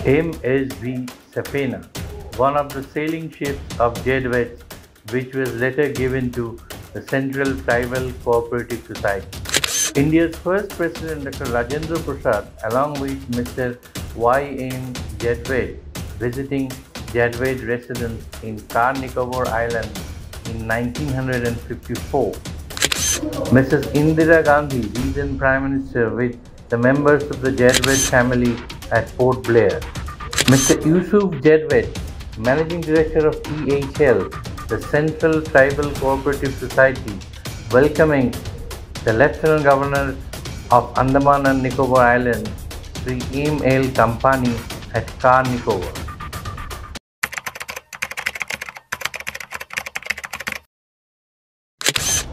MSV Safena, one of the sailing ships of jadwet, which was later given to the Central Tribal Cooperative Society. India's first President Dr. Rajendra Prasad, along with Mr. Y.M. Jadwet, visiting Jadwet residence in Car Nicobar Island in 1954. Mrs. Indira Gandhi, then Prime Minister, with the members of the Jadwet family at Port Blair. Mr. Yusuf Jadwet, Managing Director of EHL, the Central Tribal Cooperative Society, welcoming the Lieutenant Governor of Andaman and Nicobar Islands, Sri M. L. Company at Car Nicobar.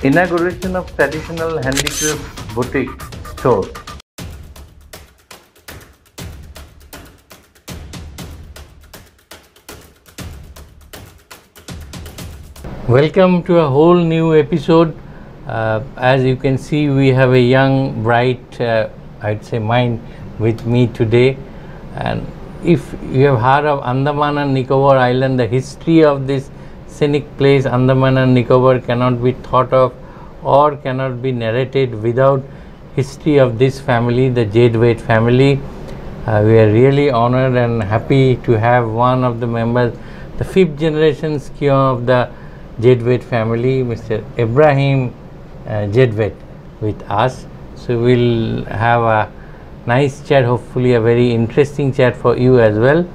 Inauguration of traditional handicraft boutique store. Welcome to a whole new episode. As you can see, we have a young, bright, I'd say mind with me today. And if you have heard of Andaman and Nicobar Island, the history of this scenic place, Andaman and Nicobar, cannot be thought of or cannot be narrated without history of this family, the Jadwet family. We are really honored and happy to have one of the members, the 5th generation scion of the Jadwet family, Mr. Ibrahim Jadwet, with us. So we'll have a nice chat, hopefully a very interesting chat for you as well.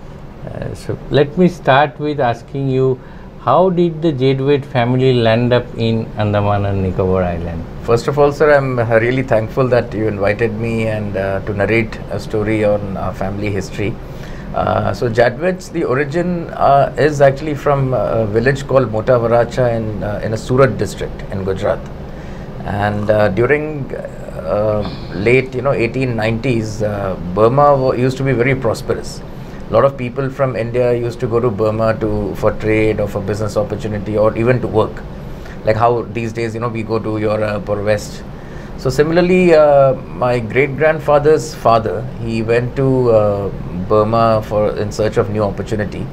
So let me start with asking you, how did the Jadwet family land up in Andaman and Nicobar Island? First of all, sir, I'm really thankful that you invited me and to narrate a story on our family history. So Jadwets, the origin is actually from a village called Mota Varacha in a Surat district in Gujarat. And during late 1890s, Burma used to be very prosperous. A lot of people from India used to go to Burma for trade or for business opportunity or even to work, like how these days we go to Europe or West. So similarly, my great-grandfather's father, he went to Burma in search of new opportunity,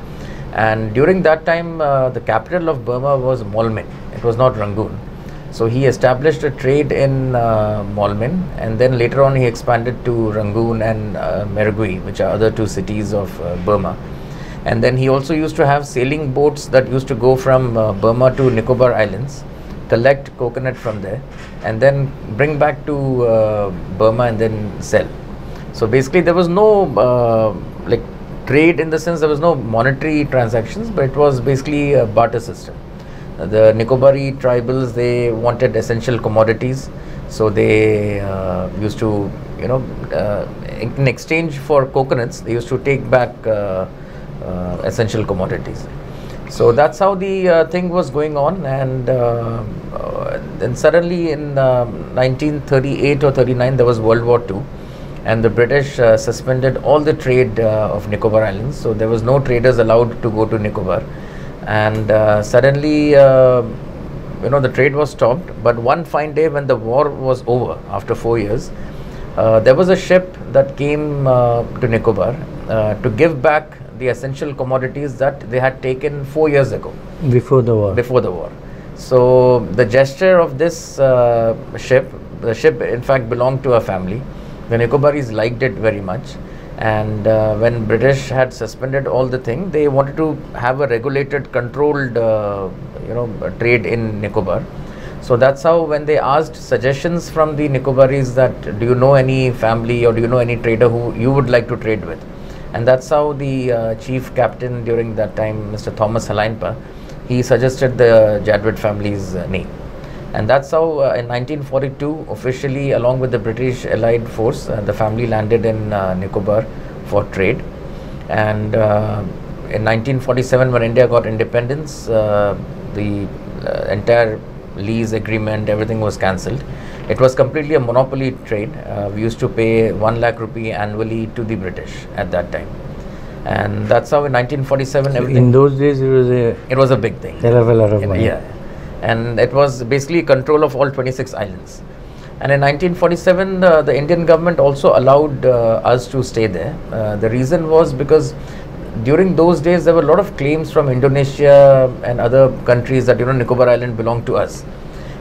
and during that time the capital of Burma was Molmen. It was not Rangoon. So he established a trade in Molmen, and then later on he expanded to Rangoon and Mergui, which are other two cities of Burma. And then he also used to have sailing boats that used to go from Burma to Nicobar Islands, collect coconut from there, and then bring back to Burma and then sell. So basically there was no like trade in the sense, there was no monetary transactions, but it was basically a barter system. The Nicobari tribals, they wanted essential commodities, so they used to, in exchange for coconuts, they used to take back essential commodities. So that's how the thing was going on, and then suddenly in 1938 or 39 there was World War II, and the British suspended all the trade of Nicobar Islands, so there was no traders allowed to go to Nicobar. And suddenly, the trade was stopped. But one fine day, when the war was over after 4 years, there was a ship that came to Nicobar to give back the essential commodities that they had taken 4 years ago. Before the war. Before the war. So the gesture of this ship, the ship in fact belonged to a family. The Nicobaris liked it very much. And when British had suspended all the thing, they wanted to have a regulated, controlled, trade in Nicobar. So that's how, when they asked suggestions from the Nicobaris that, do you know any family or do you know any trader who you would like to trade with? And that's how the chief captain during that time, Mr. Thomas Halainpa, he suggested the Jadwet family's name. And that's how in 1942, officially along with the British Allied Force, the family landed in Nicobar for trade. And in 1947, when India got independence, the entire lease agreement, everything was cancelled. It was completely a monopoly trade. We used to pay 1 lakh rupee annually to the British at that time. And that's how in 1947 everything. In those days it was a big thing. Hell of a lot of money. Yeah. And it was basically control of all 26 islands. And in 1947, the Indian government also allowed us to stay there. The reason was because during those days there were a lot of claims from Indonesia and other countries that Nicobar Island belonged to us.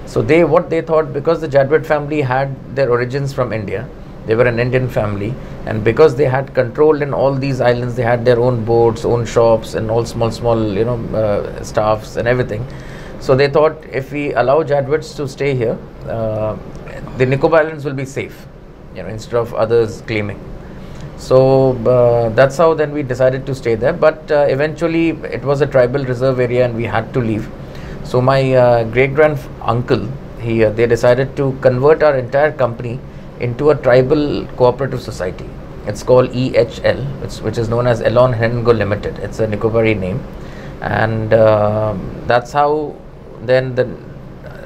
So what they thought, because the Jadwet family had their origins from India, they were an Indian family, and because they had control in all these islands, they had their own boats, own shops, and all small staffs and everything. So they thought, if we allow Jadwets to stay here, the Nicobar Islands will be safe, instead of others claiming. So that's how then we decided to stay there. But eventually it was a tribal reserve area and we had to leave. So my great-grand-uncle, they decided to convert our entire company into a tribal cooperative society. It's called EHL, which is known as Elon Hengo Limited. It's a Nicobari name. And that's how then the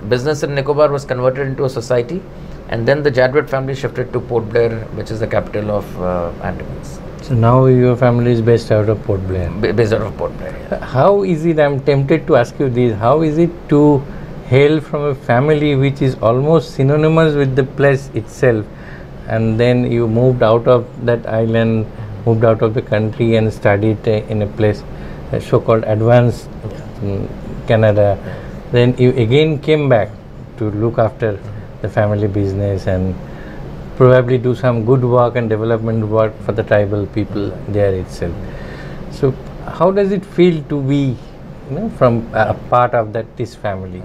business in Nicobar was converted into a society. And then the Jadwet family shifted to Port Blair, which is the capital of Andamans. So now your family is based out of Port Blair? Based out of Port Blair, yeah. How is it, I'm tempted to ask you this, how is it to hail from a family which is almost synonymous with the place itself, and then you moved out of that island, moved out of the country and studied in a place so-called advanced Canada, then you again came back to look after the family business and probably do some good work and development work for the tribal people there itself. So how does it feel to be from a part of this family?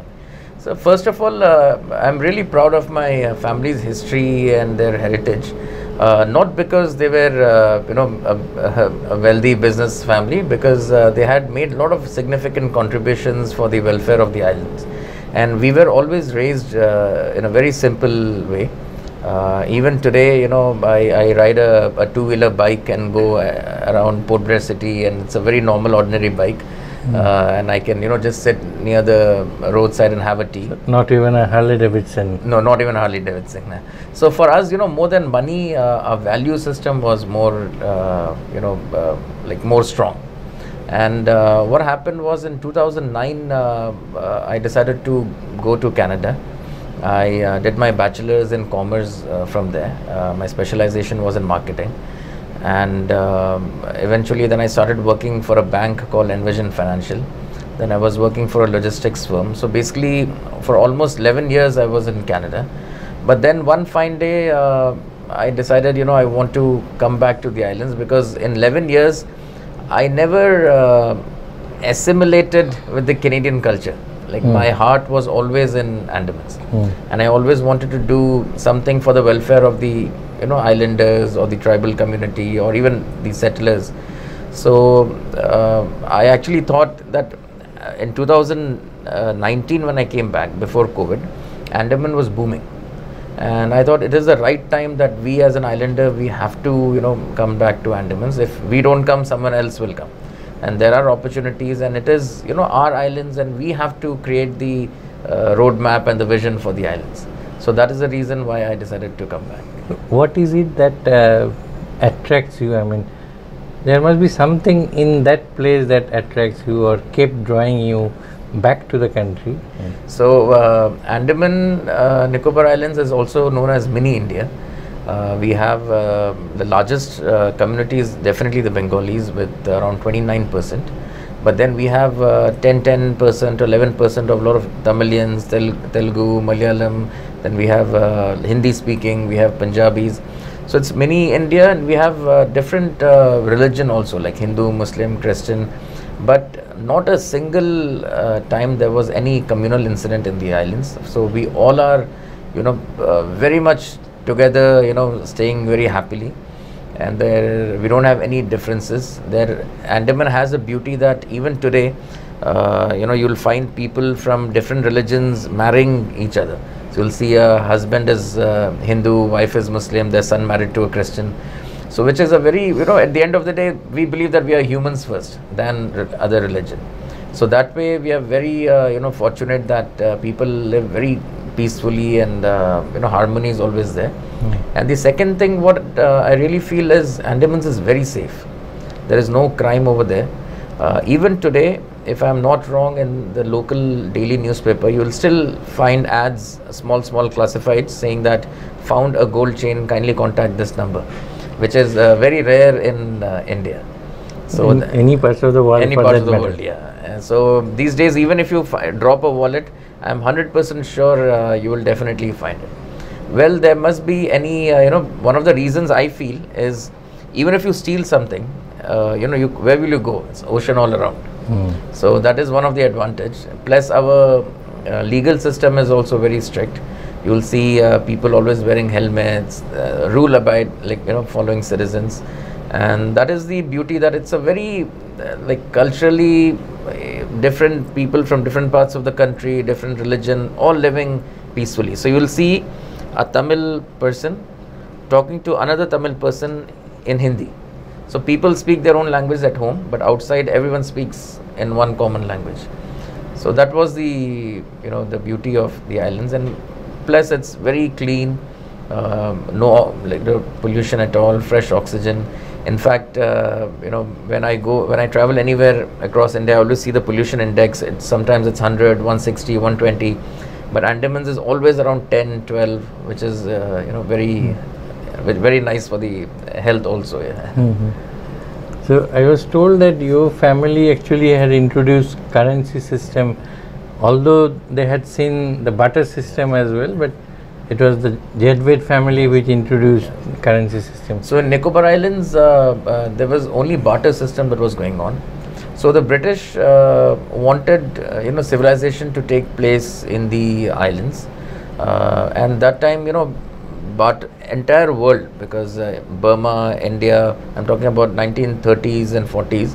So first of all, I'm really proud of my family's history and their heritage. Not because they were, a wealthy business family, because they had made a lot of significant contributions for the welfare of the islands. And we were always raised in a very simple way. Even today, I ride a two-wheeler bike and go around Port Blair city, and it's a very normal, ordinary bike. And I can, just sit near the roadside and have a tea. Not even a Harley Davidson? No, not even Harley Davidson. No. So for us, more than money, our value system was more, more strong. And what happened was in 2009, I decided to go to Canada. I did my bachelor's in commerce from there. My specialization was in marketing. And eventually then I started working for a bank called Envision Financial. Then I was working for a logistics firm. So basically for almost 11 years I was in Canada. But then one fine day I decided, I want to come back to the islands, because in 11 years I never assimilated with the Canadian culture. Like my heart was always in Andamans, and I always wanted to do something for the welfare of the islanders or the tribal community or even the settlers. So I actually thought that in 2019 when I came back before COVID, Andaman was booming, and I thought it is the right time that we as an islander, we have to come back to Andamans. If we don't come, someone else will come. And there are opportunities, and it is our islands, and we have to create the roadmap and the vision for the islands. So that is the reason why I decided to come back. What is it that attracts you? I mean, there must be something in that place that attracts you or kept drawing you back to the country. So Andaman Nicobar Islands is also known as mini India. We have the largest community is definitely the Bengalis with around 29%, but then we have 10% or 11% of a lot of Tamilians, Telugu, Malayalam, then we have Hindi speaking, we have Punjabis. So it's mini India, and we have different religion also, like Hindu, Muslim, Christian, but not a single time there was any communal incident in the islands. So we all are very much together, staying very happily, and there we don't have any differences. There Andaman has a beauty that even today you'll find people from different religions marrying each other. So you'll see a husband is Hindu, wife is Muslim, their son married to a Christian. So which is a very, at the end of the day, we believe that we are humans first than other religion. So that way we are very fortunate that people live very peacefully, and harmony is always there. And the second thing what I really feel is Andamans is very safe. There is no crime over there. Even today if I'm not wrong, in the local daily newspaper, you will still find ads, small classifieds saying that found a gold chain, kindly contact this number, which is very rare in India. So in any parts of the world, any part of the world, yeah. And so these days, even if you drop a wallet, I'm 100% sure you will definitely find it. Well, there must be any, one of the reasons I feel is, even if you steal something, where will you go? It's ocean all around. So that is one of the advantage. Plus our legal system is also very strict. You will see people always wearing helmets, rule abide, following citizens. And that is the beauty, that it's a very culturally different people from different parts of the country, different religion, all living peacefully. So you will see a Tamil person talking to another Tamil person in Hindi. So people speak their own language at home, but outside everyone speaks in one common language. So that was the the beauty of the islands. And plus it's very clean, no pollution at all, fresh oxygen. In fact, when I travel anywhere across India, I always see the pollution index. Sometimes it's 100, 160, 120, but Andamans is always around 10, 12, which is very nice for the health also. Yeah. So I was told that your family actually had introduced currency system, although they had seen the barter system as well, but it was the Jadwet family which introduced currency system. So in Nicobar Islands, there was only barter system that was going on. So the British wanted civilization to take place in the islands, and that time but entire world, because Burma, India, I'm talking about 1930s and 40s,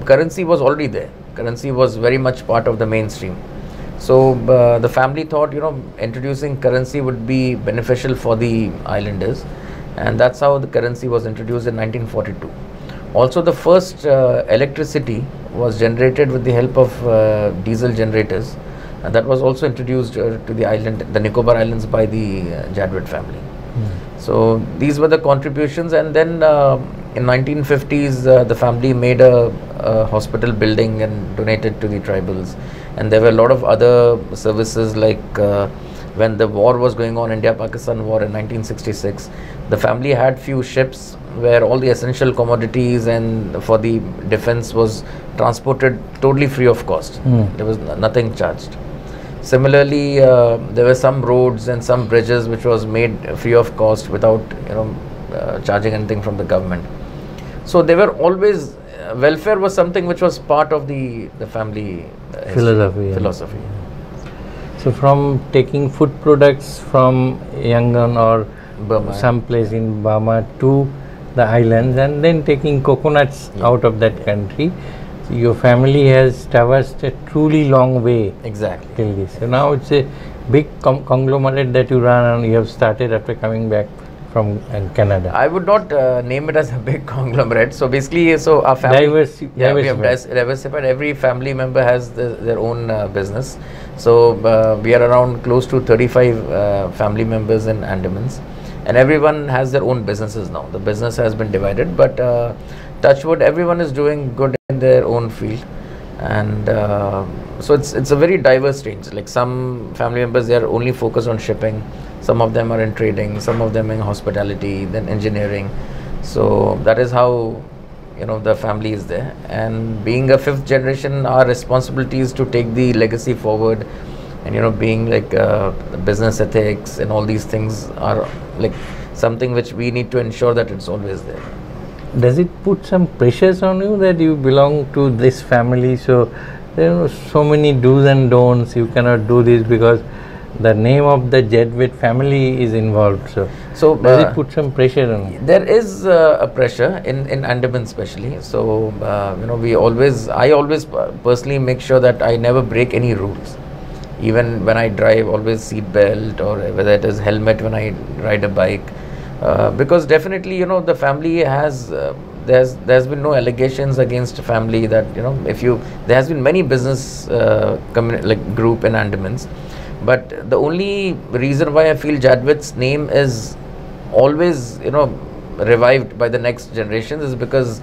currency was already there. Currency was very much part of the mainstream. So the family thought, introducing currency would be beneficial for the islanders, and that's how the currency was introduced in 1942. Also, the first electricity was generated with the help of diesel generators, and that was also introduced to the island, the Nicobar Islands, by the Jadwet family. So these were the contributions, and then in 1950s the family made a hospital building and donated to the tribals. And there were a lot of other services, like when the war was going on, India-Pakistan war in 1966, the family had few ships where all the essential commodities and for the defense was transported totally free of cost. There was nothing charged. Similarly, there were some roads and some bridges which was made free of cost without charging anything from the government. So they were always, welfare was something which was part of the family philosophy. So from taking food products from Yangon or Burma, some place in Burma to the islands, and then taking coconuts out of that country, so your family has traversed a truly long way. Exactly. Till this. So now it's a big conglomerate that you run, and you have started after coming back from Canada. I would not name it as a big conglomerate. So basically, so our family, we have diversified. Every family member has their own business. So we are around close to 35 family members in Andamans, and everyone has their own businesses now. The business has been divided, but touch wood, everyone is doing good in their own field. And so it's a very diverse range. Like some family members, they are only focused on shipping. Some of them are in trading, some of them in hospitality, then engineering. So that is how the family is there. And being a fifth generation, our responsibility is to take the legacy forward. And being like business ethics and all these things are like something which we need to ensure that it's always there. Does it put some pressures on you that you belong to this family? So there are so many do's and don'ts. You cannot do this because the name of the Jadwet family is involved. So does it put some pressure on you? There is a pressure in Andaman especially. So I always personally make sure that I never break any rules. Even when I drive, always seat belt, or whether it is helmet when I ride a bike. Because definitely, the family has, there's been no allegations against family that, there has been many business group in Andamans. But the only reason why I feel Jadwet's name is always, revived by the next generations is because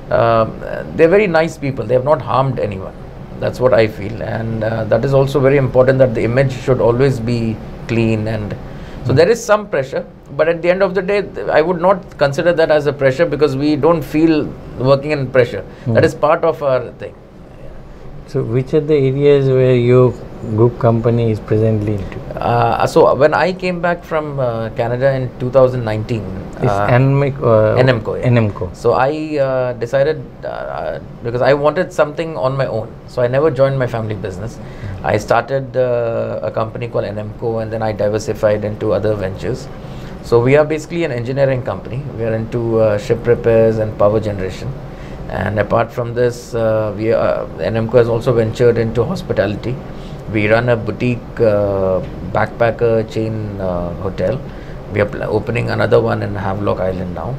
they're very nice people. They have not harmed anyone. That's what I feel, and that is also very important, that the image should always be clean. And so there is some pressure, but at the end of the day, I would not consider that as a pressure, because we don't feel working in pressure. That is part of our thing. So which are the areas where your group company is presently into? So when I came back from Canada in 2019, NMCO. Yeah. NMCO. So I decided, because I wanted something on my own, so I never joined my family business. I started a company called NMCO, and then I diversified into other ventures. So we are basically an engineering company. We are into ship repairs and power generation. And apart from this, NMCO has also ventured into hospitality. We run a boutique backpacker chain hotel. We are opening another one in Havelock Island now.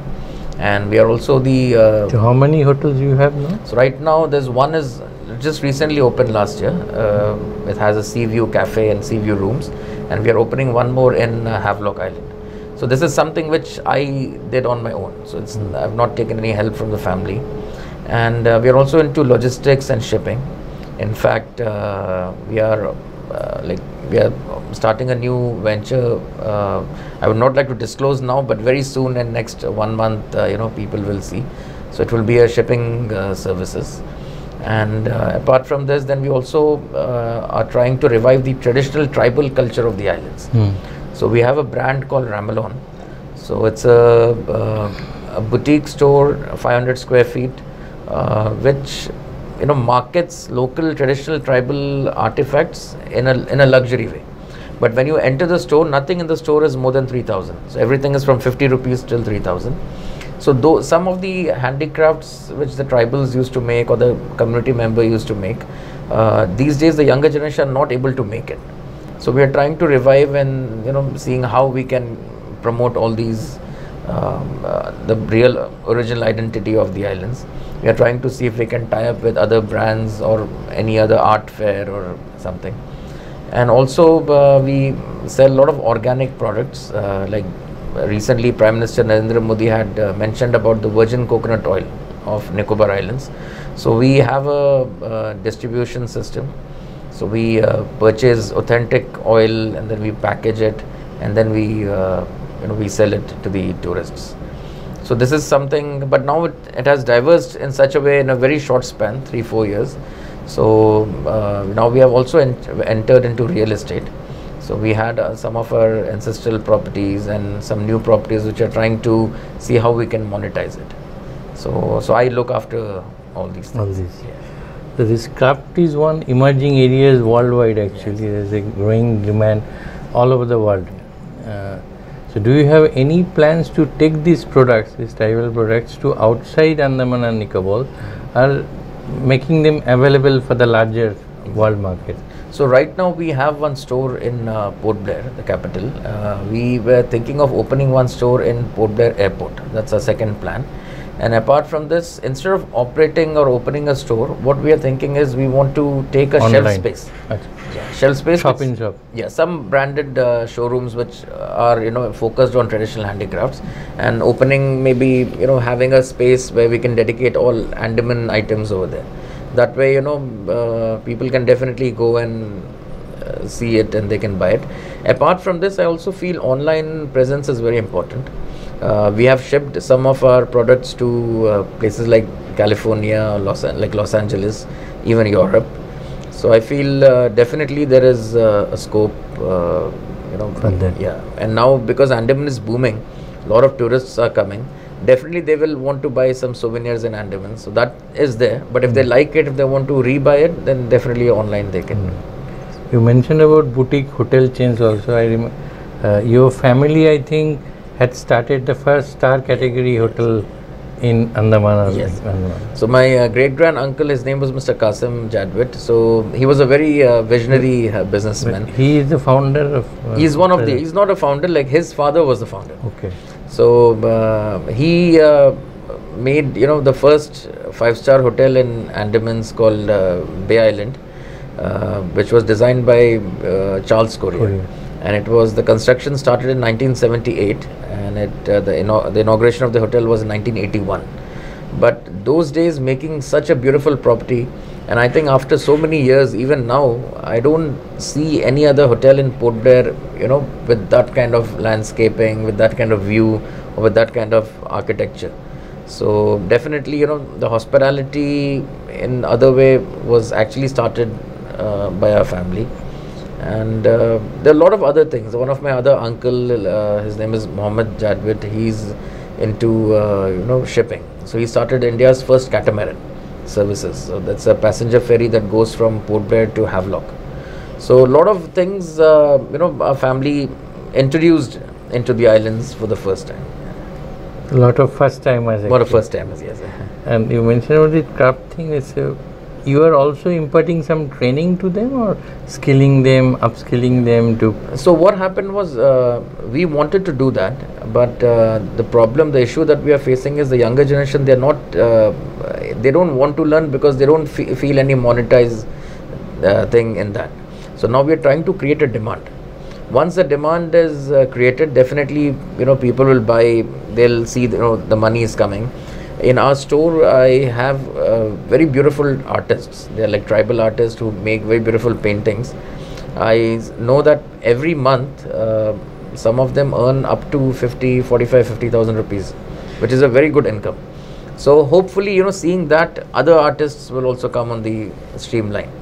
And we are also the... So how many hotels you have now? So right now there's one is just recently opened last year. It has a sea view cafe and sea view rooms. And we are opening one more in Havelock Island. So this is something which I did on my own. So it's, I've not taken any help from the family. And we are also into logistics and shipping. In fact, we are starting a new venture. I would not like to disclose now, but very soon, in next 1 month, people will see. So it will be a shipping services. And apart from this, then we also are trying to revive the traditional tribal culture of the islands. So we have a brand called Ramalon. So it's a boutique store, 500 square feet, which markets local traditional tribal artifacts in a luxury way. But when you enter the store, nothing in the store is more than 3,000. So everything is from 50 rupees till 3,000. So though some of the handicrafts which the tribals used to make or the community member used to make, these days the younger generation are not able to make it. So we are trying to revive and seeing how we can promote all these the real original identity of the islands. We are trying to see if we can tie up with other brands or any other art fair or something. And also we sell a lot of organic products. Like recently Prime Minister Narendra Modi had mentioned about the virgin coconut oil of Nicobar Islands. So we have a distribution system. So we purchase authentic oil and then we package it, and then we sell it to the tourists. So this is something, but now it has diverged in such a way in a very short span, 3-4 years. So now we have also entered into real estate. So we had some of our ancestral properties and some new properties which are trying to see how we can monetize it. So I look after all these things. All these. Yeah. So this craft is one emerging areas worldwide actually. Yes. There's a growing demand all over the world. So do you have any plans to take these products, these tribal products, to outside Andaman and Nicobar, or making them available for the larger world market? So right now we have one store in Port Blair, the capital. We were thinking of opening one store in Port Blair Airport. That's our second plan. And apart from this, instead of operating or opening a store, what we are thinking is we want to take a online shelf space. Okay. Yeah, shelf space. Shop in shop. Yeah, some branded showrooms which are focused on traditional handicrafts, and opening maybe having a space where we can dedicate all Andaman items over there. That way people can definitely go and see it and they can buy it. Apart from this, I also feel online presence is very important. We have shipped some of our products to places like California, Los Angeles, even Europe. So I feel definitely there is a scope, yeah. And now because Andaman is booming, a lot of tourists are coming. Definitely they will want to buy some souvenirs in Andaman. So that is there. But if they like it, if they want to rebuy it, then definitely online they can. You mentioned about boutique hotel chains also. I remember your family, I think, had started the first star category hotel in Andaman. Yes. Andaman. So my great-grand uncle, his name was Mr. Qasim Jadwet. So he was a very visionary businessman. But he is the founder of... he's one of the... He's not a founder, like his father was the founder. Okay. So he made, the first 5-star hotel in Andamans called Bay Island, which was designed by Charles Correa. And it was, the construction started in 1978, and the inauguration of the hotel was in 1981. But those days making such a beautiful property, and I think after so many years, even now, I don't see any other hotel in Port Blair, with that kind of landscaping, with that kind of view, or with that kind of architecture. So definitely, the hospitality in other way was actually started by our family. And there are a lot of other things. One of my other uncle, his name is Mohammed Jadwet. He's into shipping. So he started India's first catamaran services. So that's a passenger ferry that goes from Port Blair to Havelock. So a lot of things, our family introduced into the islands for the first time. A lot of first timers. A lot of first timers, yes. And you mentioned about the craft thing. You are also imparting some training to them, or skilling them, upskilling them to. So what happened was, we wanted to do that, but the issue that we are facing is the younger generation. They're not, they don't want to learn because they don't feel any monetized thing in that. So now we are trying to create a demand. Once the demand is created, definitely people will buy. They'll see the money is coming. In our store, I have very beautiful artists. They are like tribal artists who make very beautiful paintings. I know that every month, some of them earn up to 50,000 rupees, which is a very good income. So hopefully, seeing that, other artists will also come on the streamline.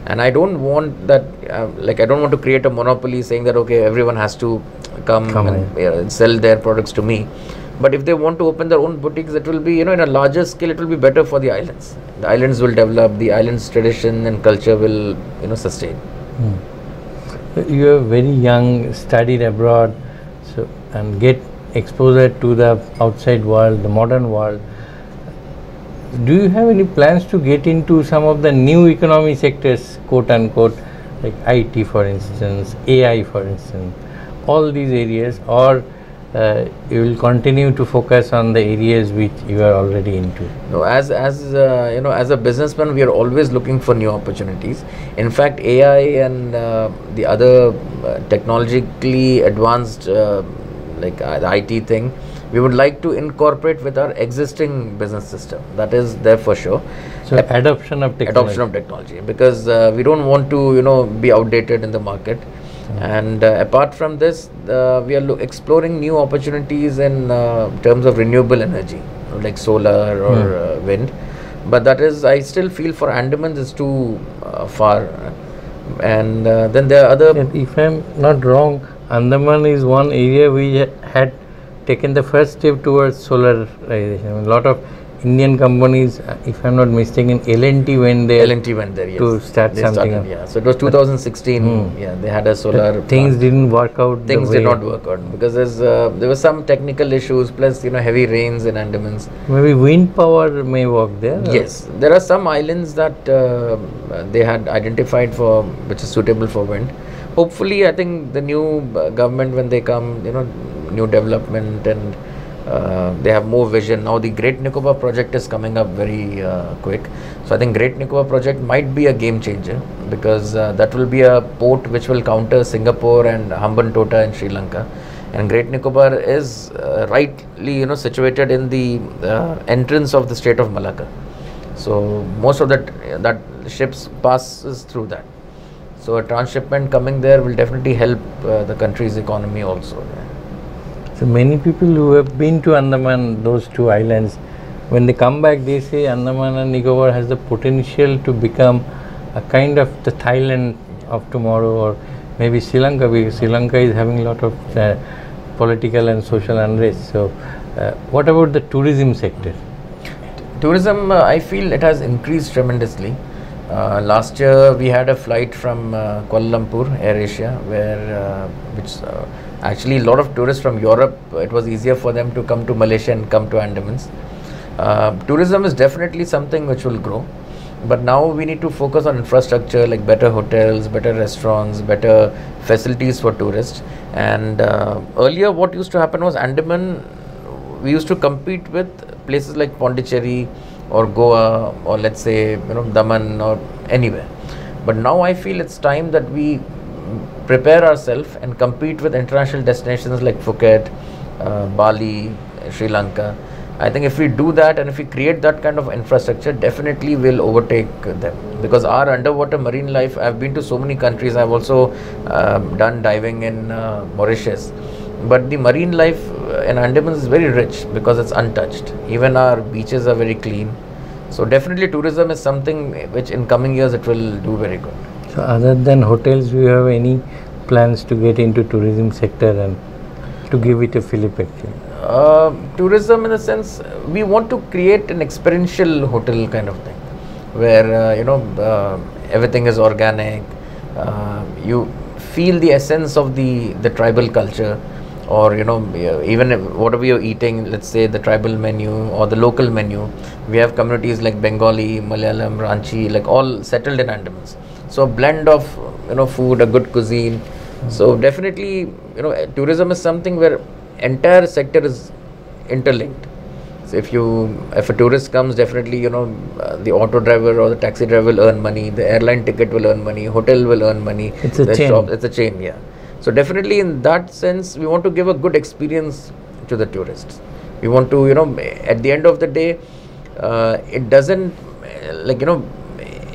And I don't want that, I don't want to create a monopoly saying that, okay, everyone has to come and sell their products to me. But if they want to open their own boutiques, it will be, in a larger scale, it will be better for the islands. The islands will develop, the islands' tradition and culture will, sustain. You are very young, studied abroad, and get exposure to the outside world, the modern world. Do you have any plans to get into some of the new economy sectors, quote unquote, like IT, for instance, AI, for instance, all these areas, or you will continue to focus on the areas which you are already into? No, as a businessman, we are always looking for new opportunities. In fact, AI and the other technologically advanced the IT thing, we would like to incorporate with our existing business system. That is there for sure. So adoption of technology, because we don't want to be outdated in the market. And apart from this, we are exploring new opportunities in terms of renewable energy, like solar or wind. But that is, I still feel for Andaman is too far. And then there are other. If I am not wrong, Andaman is one area we had taken the first step towards solarization. A lot of Indian companies, if I am not mistaken, L&T went there. Yes. To start something. Yeah, so it was 2016. Yeah, they had a solar. Things didn't work out. Things did not work out because there were some technical issues, plus heavy rains in Andamans. Maybe wind power may work there. Yes, there are some islands that they had identified for which is suitable for wind. Hopefully, I think the new government, when they come, new development, and they have more vision. Now the Great Nicobar project is coming up very quick. So I think Great Nicobar project might be a game changer, because that will be a port which will counter Singapore and Hambantota in Sri Lanka. And Great Nicobar is rightly situated in the entrance of the state of Malacca. So most of that ships passes through that. So a transshipment coming there will definitely help the country's economy also. So many people who have been to Andaman, those two islands, when they come back, they say Andaman and Nicobar has the potential to become a kind of the Thailand of tomorrow, or maybe Sri Lanka, because Sri Lanka is having a lot of political and social unrest. So what about the tourism sector? Tourism, I feel it has increased tremendously. Last year we had a flight from Kuala Lumpur, Air Asia, where actually a lot of tourists from Europe, it was easier for them to come to Malaysia and come to Andamans. Tourism is definitely something which will grow, but now we need to focus on infrastructure, like better hotels, better restaurants, better facilities for tourists. And earlier what used to happen was Andaman, we used to compete with places like Pondicherry or Goa, or let's say Daman or anywhere. But now I feel it's time that we prepare ourselves and compete with international destinations like Phuket, Bali, Sri Lanka. I think if we do that and if we create that kind of infrastructure, definitely we'll overtake them. Because our underwater marine life, I've been to so many countries. I've also done diving in Mauritius. But the marine life in Andaman is very rich because it's untouched. Even our beaches are very clean. So definitely tourism is something which in coming years it will do very good. So other than hotels, do you have any plans to get into tourism sector and to give it a fillip actually? Tourism in the sense, we want to create an experiential hotel kind of thing, where everything is organic. You feel the essence of the tribal culture, or even whatever you're eating, let's say the tribal menu or the local menu. We have communities like Bengali, Malayalam, Ranchi, like all settled in Andamans. So a blend of food, a good cuisine. So definitely tourism is something where entire sector is interlinked. So if a tourist comes, definitely the auto driver or the taxi driver will earn money, the airline ticket will earn money, hotel will earn money. It's a chain. It's a chain, yeah. So definitely in that sense, we want to give a good experience to the tourists. We want to at the end of the day, it doesn't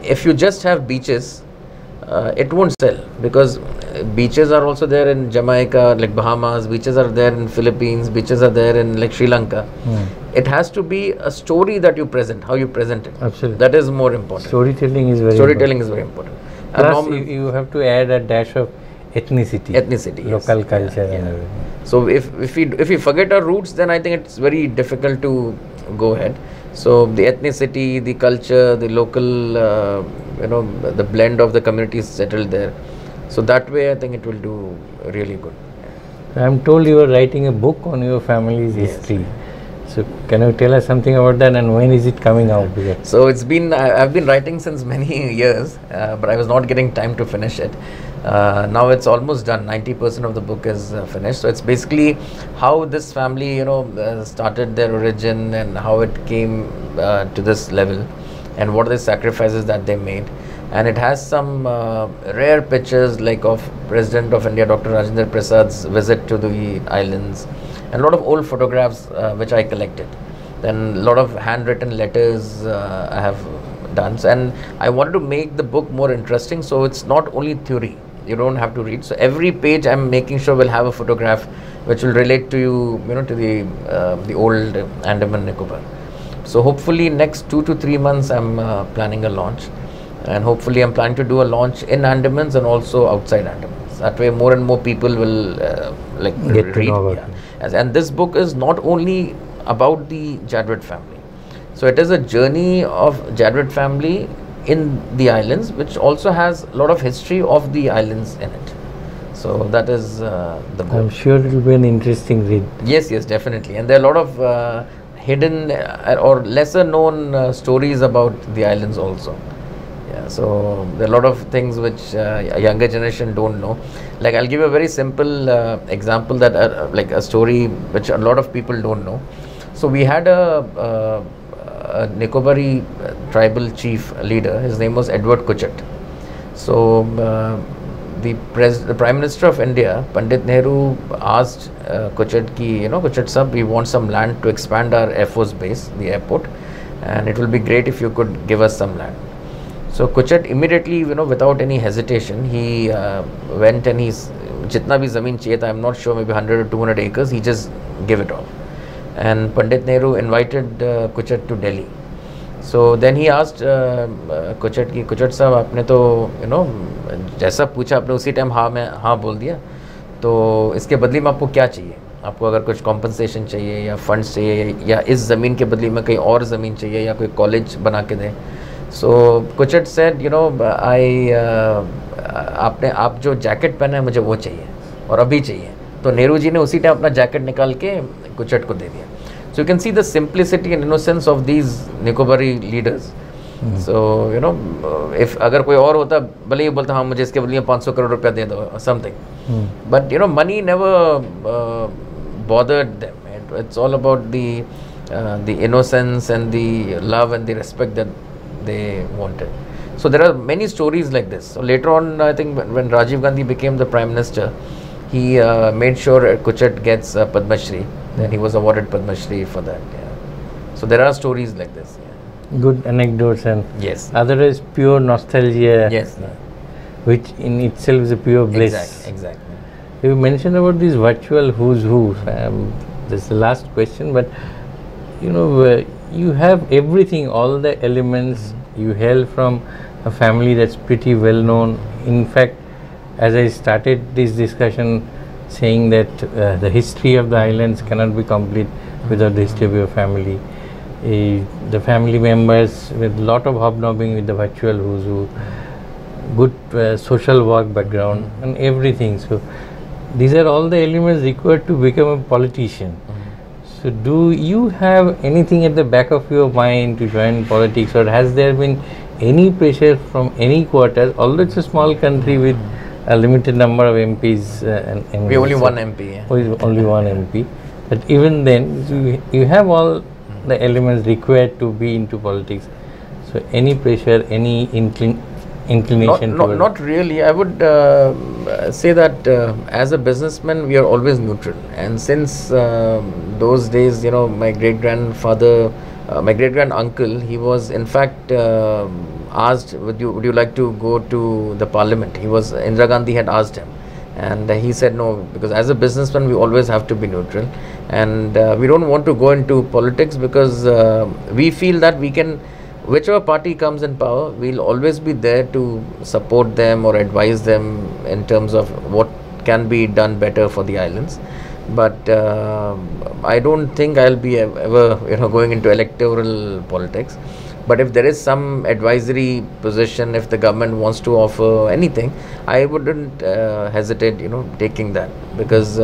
if you just have beaches, it won't sell, because beaches are also there in Jamaica, like Bahamas, beaches are there in Philippines, beaches are there in like Sri Lanka. It has to be a story that you present, how you present it. Absolutely. That is more important. Storytelling is very important. Plus you have to add a dash of ethnicity, local culture and everything. So if we forget our roots, then I think it's very difficult to go ahead. So the ethnicity, the culture, the local, the blend of the communities settled there. So that way, I think it will do really good. I'm told you are writing a book on your family's history. So can you tell us something about that, and when is it coming out? So I've been writing since many years, but I was not getting time to finish it. Now it's almost done. 90% of the book is finished. So it's basically how this family, started their origin and how it came to this level, and what are the sacrifices that they made. And it has some rare pictures like of President of India, Dr. Rajendra Prasad's visit to the islands, and a lot of old photographs which I collected. Then a lot of handwritten letters I have done. And I wanted to make the book more interesting, so it's not only theory. You don't have to read. So every page I'm making sure will have a photograph which will relate to you, to the old Andaman Nicobar. So hopefully next 2 to 3 months I'm planning a launch, and hopefully I'm planning to do a launch in Andamans and also outside Andamans. That way more and more people will get to know about it. And this book is not only about the Jadwet family. So it is a journey of Jadwet family in the islands, which also has a lot of history of the islands in it. So that is the book. I'm sure it will be an interesting read. Yes, definitely. And there are a lot of hidden or lesser known stories about the islands also. So there are a lot of things which a younger generation don't know. Like I'll give you a very simple example that like a story which a lot of people don't know. So we had a Nicobari tribal chief leader. His name was Edward Kuchet. So the Prime Minister of India, Pandit Nehru, asked Kuchet ki, Kuchet sab, we want some land to expand our Air Force base, the airport, and it will be great if you could give us some land. So Kuchet immediately, without any hesitation, he went and he's jitna bhi zameen chahiye tha, I'm not sure, maybe 100 or 200 acres, he just gave it all. And Pandit Nehru invited Kuchet to Delhi. So then he asked Kuchet ki, Kuchet sahab, आपने तो जैसा पूछा आपने उसी time हाँ बोल दिया, तो इसके बदले में आपको क्या चाहिए? आपको अगर कुछ कॉम्पनसेशन चाहिए या फंड्स चाहिए, या इस ज़मीन के बदले में कहीं और ज़मीन चाहिए, या कोई कॉलेज बना के दें. So Kuchet said, आप जो जैकेट पहना है मुझे वो चाहिए और अभी चाहिए. तो नेहरू जी ने उसी टाइम अपना जैकेट निकाल के कुचट को दे दिया. So you can see the simplicity and innocence of these Nicobari leaders. So if अगर कोई और होता, भले ही बोलता हाँ मुझे इसके बदले 500 करोड़ रुपया दे दो or something. But money never bothered them. It's all about the innocence and the love and the respect that they wanted. So there are many stories like this. So later on, I think when Rajiv Gandhi became the Prime Minister, he made sure Kuchet gets Padma Shri. Then he was awarded Padma Shri for that. So there are stories like this. Yeah. Good anecdotes, and Yes. otherwise pure nostalgia. Yes. Which in itself is a pure bliss. Exactly. You mentioned about this virtual who's who. This is the last question, but you know, you have everything, all the elements. You hail from a family that's pretty well known. In fact, as I started this discussion saying that the history of the islands cannot be complete without the history of your family. The family members with lot of hobnobbing with the virtual who's who, good social work background and everything. So these are all the elements required to become a politician. So do you have anything at the back of your mind to join politics, or has there been any pressure from any quarter, although it's a small country with a limited number of MPs and MLAs? We only one MP. Yeah. Only one MP. But even then, you have all the elements required to be into politics. So any pressure, any inclination? Not really. I would say that as a businessman, we are always neutral. And since those days, you know, my great grandfather, my great grand uncle, he was in fact asked, would you like to go to the parliament? Indira Gandhi had asked him, and he said no, because as a businessman, we always have to be neutral, and we don't want to go into politics because we feel that we can. Whichever party comes in power, we'll always be there to support them or advise them in terms of what can be done better for the islands. But I don't think I'll be ever going into electoral politics. But if there is some advisory position, if the government wants to offer anything, I wouldn't hesitate taking that, because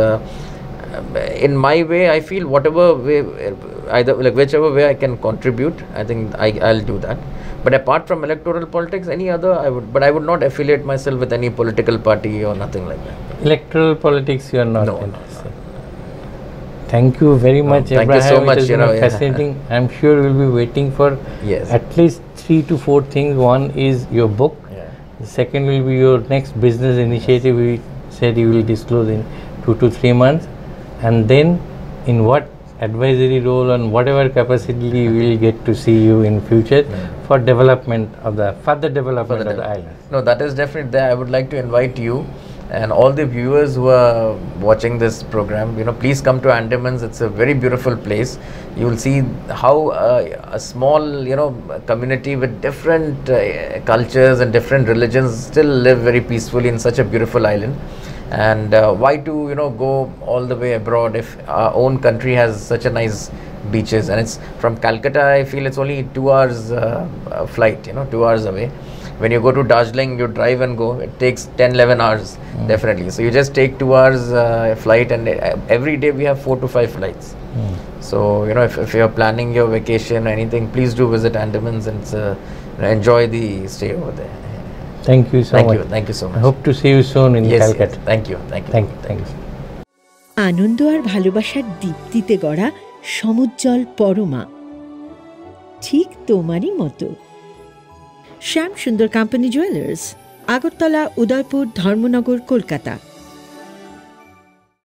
in my way, I feel whatever way, whichever way I can contribute, I think I'll do that. But apart from electoral politics, any other I would, but I would not affiliate myself with any political party or nothing like that. Electoral politics, you are not interested. Thank you very much, Thank Abraham. you so much. It has been fascinating. I'm sure we'll be waiting for at least 3 to 4 things. One is your book. The second will be your next business initiative. We said you will disclose in 2 to 3 months. And then in what advisory role and whatever capacity we will get to see you in future for development of the further development of the island. No, that is definitely there. I would like to invite you and all the viewers who are watching this program. Please come to Andamans. It's a very beautiful place. You will see how a small community with different cultures and different religions still live very peacefully in such a beautiful island. And why to go all the way abroad if our own country has such a nice beaches? And it's from Calcutta, I feel it's only 2 hours flight, 2 hours away. When you go to Darjeeling, you drive and go, it takes 10-11 hours definitely. So you just take 2 hours flight, and every day we have 4 to 5 flights. So if you're planning your vacation or anything, please do visit Andamans and enjoy the stay over there. Thank you so much. Thank you so much. I hope to see you soon in Calcutta. Thank you. আনন্দ আর ভালোবাসার দীপ্তিতে গড়া সমুজ্জ্বল পরমা, ঠিক তোমারই মতো। শ্যাম সুন্দর company jewellers, Agartala, Udaipur, Dharmanagar, Kolkata.